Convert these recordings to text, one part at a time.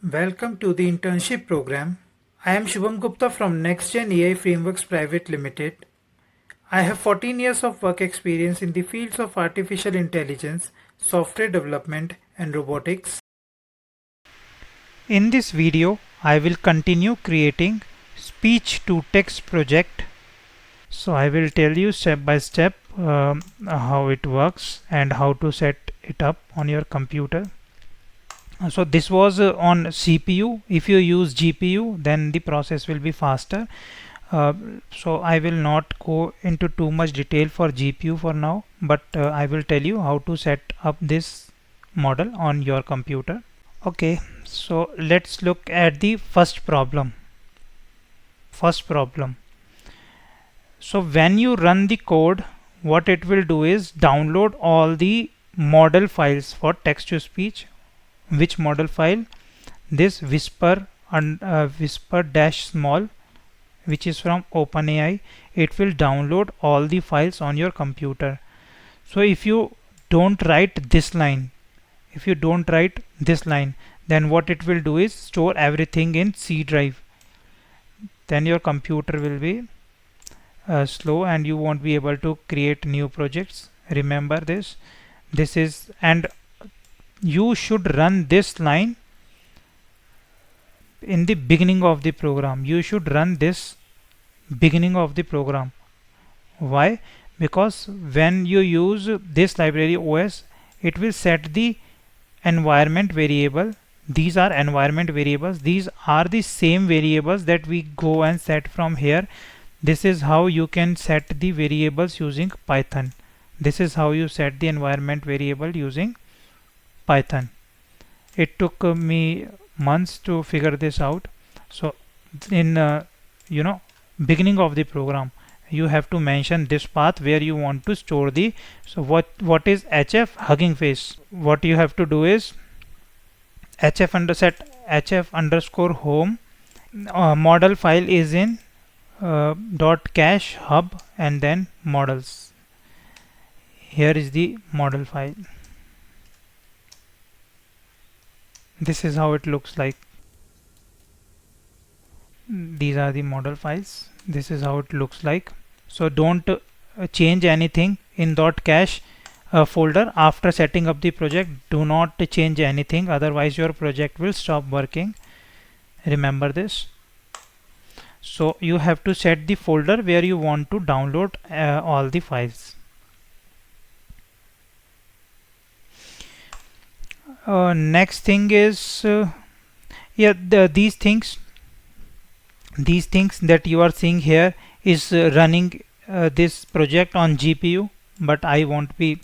Welcome to the internship program. I am Shubham Gupta from NextGen AI Frameworks Pvt Limited. I have 14 years of work experience in the fields of artificial intelligence, software development, and robotics. In this video, I will continue creating speech to text project. So I will tell you step by step how it works and how to set it up on your computer. So this was on CPU. If you use GPU, then the process will be faster. So I will not go into too much detail for GPU for now, but I will tell you how to set up this model on your computer. Okay, so let's look at the first problem. So when you run the code, what it will do is download all the model files for text to speech. Which model file? This whisper dash small, which is from OpenAI. It will download all the files on your computer. So if you don't write this line, then what it will do is store everything in C drive. Then your computer will be slow and you won't be able to create new projects. Remember this. And you should run this line in the beginning of the program. Why? Because when you use this library OS, it will set the environment variable. These are environment variables. These are the same variables that we go and set from here. This is how you can set the variables using Python. This is how you set the environment variable using Python. It took me months to figure this out. So in beginning of the program, you have to mention this path where you want to store the. So what is HF? Hugging Face. What you have to do is HF underscore home. Model file is in dot cache hub and then models. Here is the model file. This is how it looks like. These are the model files. This is how it looks like. So don't change anything in .cache folder after setting up the project. Do not change anything, otherwise your project will stop working. Remember this. So you have to set the folder where you want to download all the files. Next thing is these things that you are seeing here is running this project on GPU, but I won't be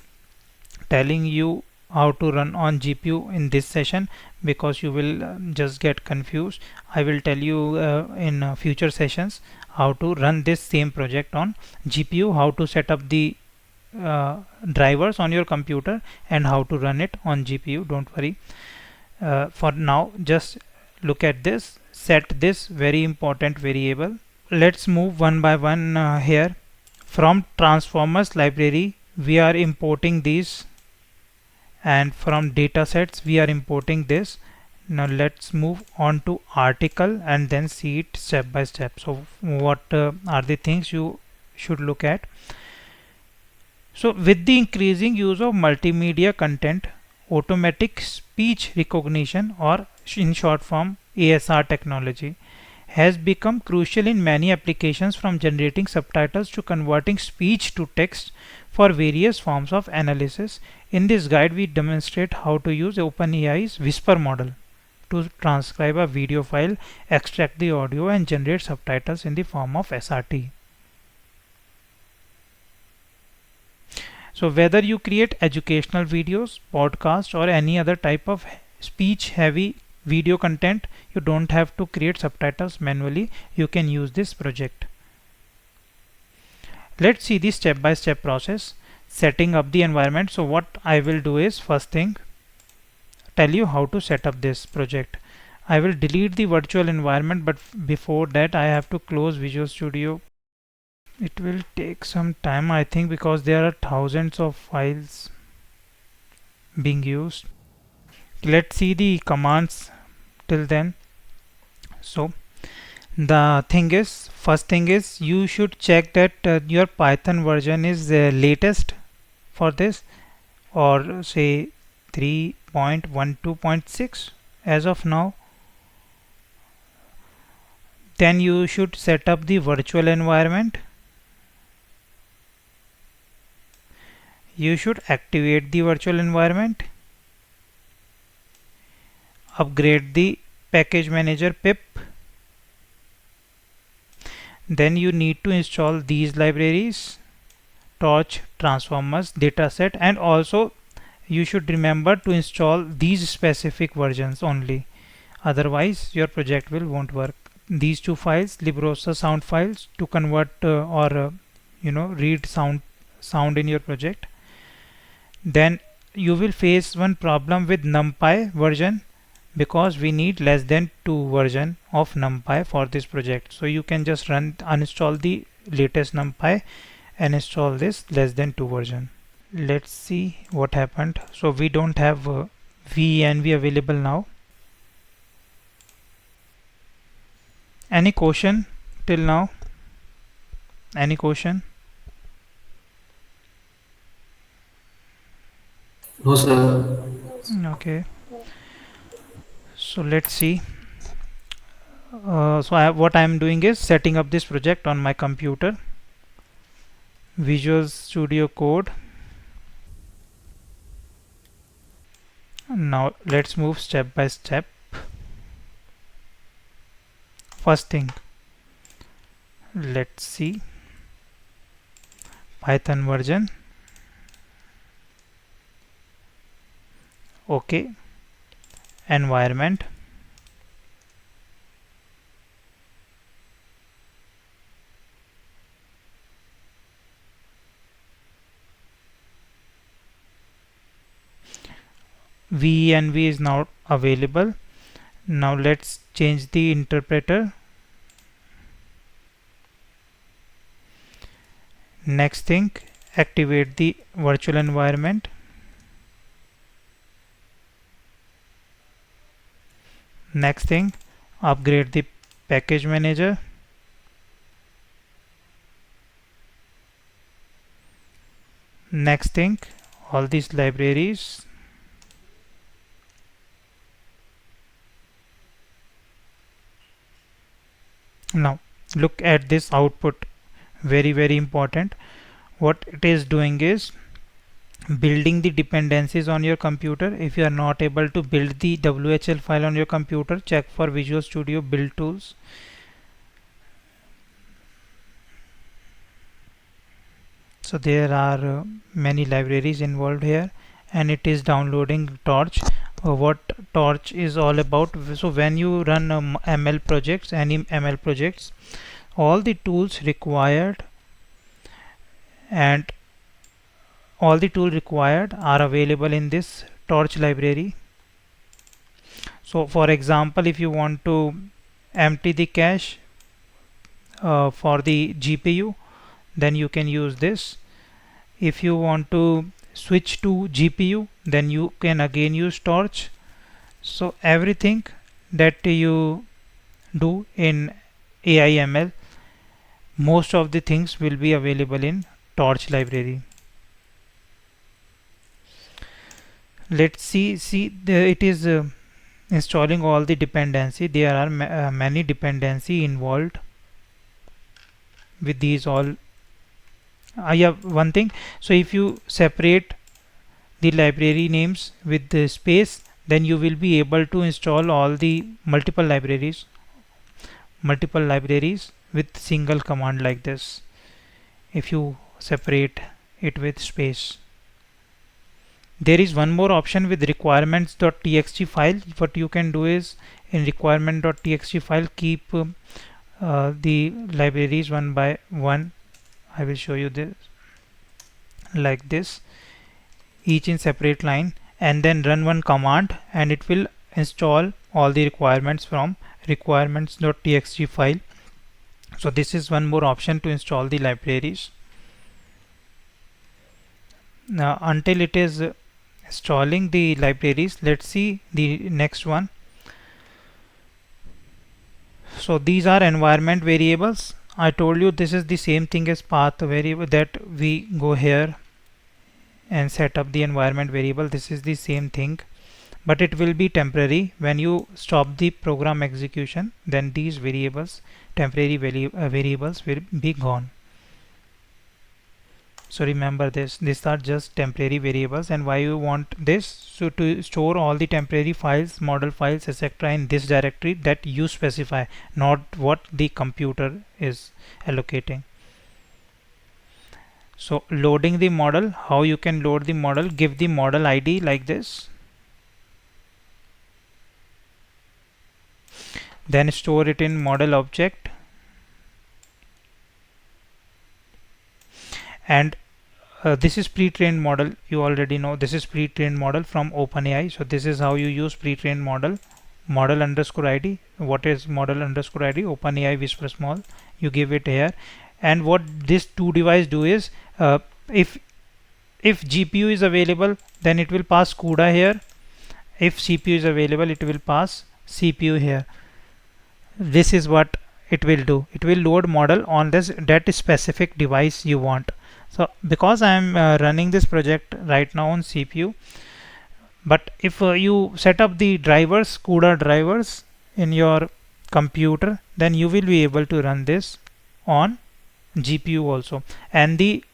telling you how to run on GPU in this session because you will just get confused. I will tell you in future sessions how to run this same project on GPU, how to set up the drivers on your computer and how to run it on GPU. Don't worry. For now, just look at this. Set this very important variable. Let's move one by one here. From transformers library, we are importing these, and from datasets we are importing this. Now let's move on to article and then see it step by step. So what are the things you should look at? So with the increasing use of multimedia content, automatic speech recognition, or in short form ASR technology, has become crucial in many applications, from generating subtitles to converting speech to text for various forms of analysis. In this guide, we demonstrate how to use OpenAI's Whisper model to transcribe a video file, extract the audio, and generate subtitles in the form of SRT. So whether you create educational videos, podcasts, or any other type of speech heavy video content, you don't have to create subtitles manually. You can use this project. Let's see the step-by-step process setting up the environment. So what I will do is, first thing, tell you how to set up this project. I will delete the virtual environment, but before that I have to close Visual Studio. It will take some time, I think, because there are thousands of files being used. Let's see the commands till then. So the thing is, first thing is you should check that your Python version is latest for this, or say 3.12.6 as of now. Then you should set up the virtual environment. You should activate the virtual environment, upgrade the package manager pip. Then you need to install these libraries: torch, transformers, dataset, and also you should remember to install these specific versions only, otherwise your project won't work. These two files, librosa sound files, to convert or read sound in your project. Then you will face one problem with numpy version, because we need less than 2 version of numpy for this project. So you can just uninstall the latest numpy and install this less than 2 version. Let's see what happened. So we don't have venv available now. Any question till now? Any question? No, sir. Okay, so let's see. What I am doing is setting up this project on my computer. Visual Studio Code. Now let's move step by step. First thing, let's see Python version. Okay, environment. venv is now available. Now let's change the interpreter. Next thing, activate the virtual environment. Next thing, upgrade the package manager. Next thing, all these libraries. Now look at this output, very important. What it is doing is building the dependencies on your computer. If you are not able to build the WHL file on your computer, check for Visual Studio build tools. So there are many libraries involved here, and it is downloading torch. What torch is all about: so when you run ML projects, any ML projects, all the tools required and all the tools required are available in this torch library. So for example, if you want to empty the cache for the GPU, then you can use this. If you want to switch to GPU, then you can again use torch. So everything that you do in AIML, most of the things will be available in torch library. Let's see it is installing all the dependency. There are many dependency involved with these all. Yeah, one thing, so if you separate the library names with the space, then you will be able to install all the multiple libraries with single command like this, if you separate it with space. There is one more option with requirements.txt file. What you can do is, in requirement.txt file, keep the libraries one by one. I will show you this like this, each in separate line, and then run one command and it will install all the requirements from requirements.txt file. So this is one more option to install the libraries. Now until it is installing the libraries, let's see the next one. So these are environment variables. I told you this is the same thing as path variable, that we go here and set up the environment variable. This is the same thing, but it will be temporary. When you stop the program execution, then these variables, temporary variables, will be gone. So remember this, these are just temporary variables. And why you want this? So to store all the temporary files, model files, etc. in this directory that you specify, not what the computer is allocating. So loading the model, how you can load the model? Give the model ID like this, then store it in model object, and this is pre-trained model. You already know this is pre-trained model from OpenAI. So this is how you use pre-trained model. Model underscore ID. What is model underscore ID? OpenAI Whisper Small. You give it here, and what this two device do is, if GPU is available, then it will pass CUDA here. If CPU is available, it will pass CPU here. This is what it will do. It will load model on that specific device you want. So because I am running this project right now on CPU, but if you set up the drivers, CUDA drivers in your computer, then you will be able to run this on GPU also, and the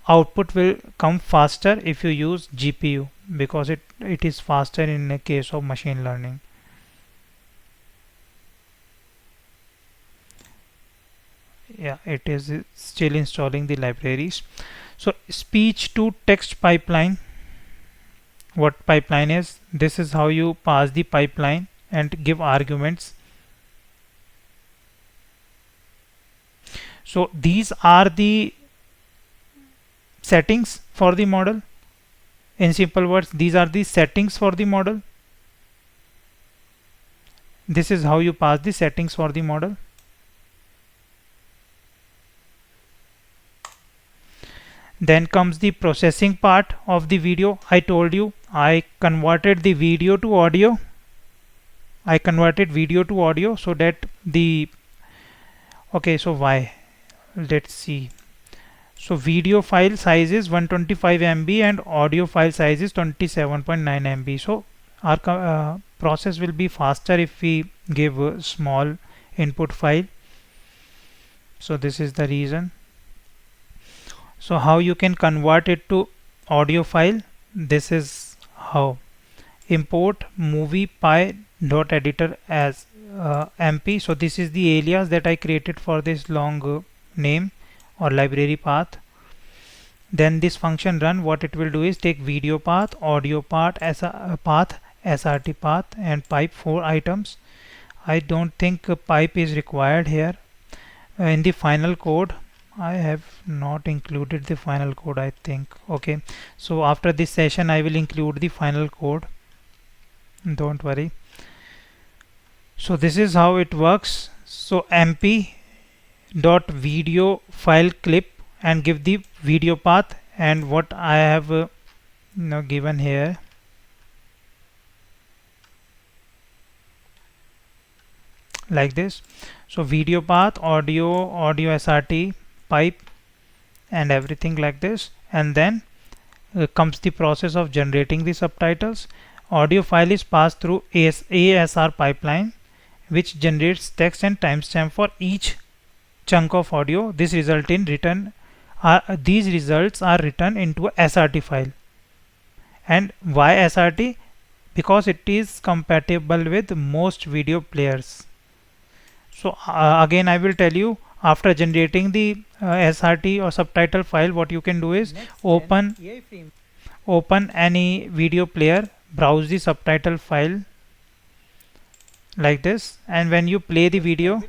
output will come faster if you use GPU, because it is faster in the case of machine learning. Yeah, it is still installing the libraries. So speech to text pipeline, what pipeline is? This is how you pass the pipeline and give arguments. So these are the settings for the model. In simple words, these are the settings for the model. This is how you pass the settings for the model. Then comes the processing part of the video. I told you I converted the video to audio. I converted video to audio so that the okay, so why? Let's see. So video file size is 125 MB and audio file size is 27.9 MB. So our process will be faster if we give a small input file. So this is the reason. So how you can convert it to audio file? This is how. Import movie py.editor as MP. So this is the alias that I created for this long name or library path. Then this function run, what it will do is take video path, audio path, SRT path, and pipe 4 items. I don't think a pipe is required here. In the final code, I have not included the final code, I think. Okay, so after this session I will include the final code, don't worry. So this is how it works. So mp dot video file clip and give the video path, and what I have given here, like this. So video path, audio SRT, pipe, and everything like this. And then comes the process of generating the subtitles. Audio file is passed through ASR pipeline, which generates text and timestamp for each chunk of audio. This result in return these results are written into a SRT file. And why SRT? Because it is compatible with most video players. So again I will tell you, after generating the SRT or subtitle file, what you can do is open any video player, browse the subtitle file like this, and when you play the video,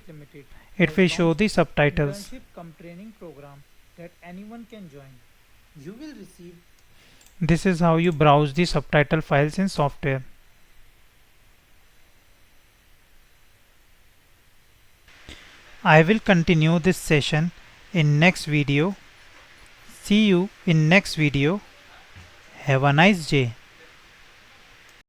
it will show the subtitles. Training program that anyone can join. You will receive. This is how you browse the subtitle files in software. I will continue this session in next video. See you in next video. Have a nice day.